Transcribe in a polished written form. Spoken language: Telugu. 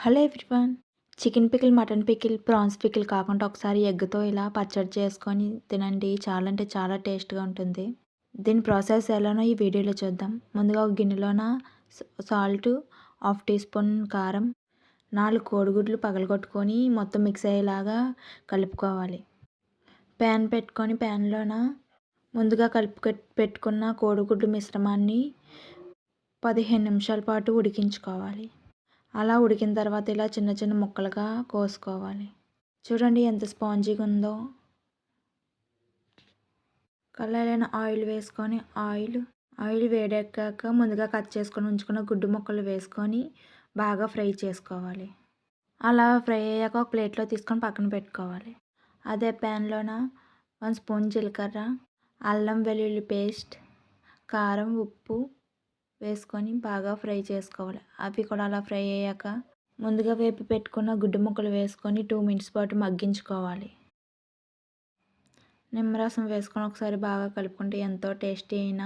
Hello everyone. Chicken pickle, mutton pickle, prawns pickle కాకుండా ఒకసారి ఎగ్‌తో ఇలా పచ్చడి చేసుకొని తినండి. చాలా అంటే చాలా టేస్ట్‌గా ఉంటుంది. దీని ప్రాసెస్ ఎలానో ఈ వీడియోలో చూద్దాం. ముందుగా ఒక గిన్నెలోన సాల్టు, హాఫ్ టీ స్పూన్ కారం, 4 కోడిగుడ్లు పగలగొట్టుకొని మొత్తం మిక్స్ అయ్యేలాగా కలుపుకోవాలి. ప్యాన్ పెట్టుకొని ప్యాన్‌లోన ముందుగా పెట్టుకున్న కోడిగుడ్డు మిశ్రమాన్ని 15 నిమిషాల పాటు ఉడికించుకోవాలి. అలా ఉడికిన తర్వాత ఇలా చిన్న చిన్న ముక్కలుగా కోసుకోవాలి. చూడండి ఎంత స్పాంజీగా ఉందో. కళాయిలోని ఆయిల్ వేసుకొని ఆయిల్ వేడెక్కాక ముందుగా కట్ చేసుకొని ఉంచుకున్న గుడ్డు ముక్కలు వేసుకొని బాగా ఫ్రై చేసుకోవాలి. అలా ఫ్రై అయ్యాక ఒక ప్లేట్లో తీసుకొని పక్కన పెట్టుకోవాలి. అదే ప్యాన్లోన 1 స్పూన్ జీలకర్ర, అల్లం వెల్లుల్లి పేస్ట్, కారం, ఉప్పు వేసుకొని బాగా ఫ్రై చేసుకోవాలి. అవి కూడా అలా ఫ్రై అయ్యాక ముందుగా వేపి పెట్టుకున్న గుడ్డు ముక్కలు వేసుకొని 2 మినిట్స్ పాటు మగ్గించుకోవాలి. నిమ్మరసం వేసుకొని ఒకసారి బాగా కలుపుకుంటే ఎంతో టేస్టీ అయిన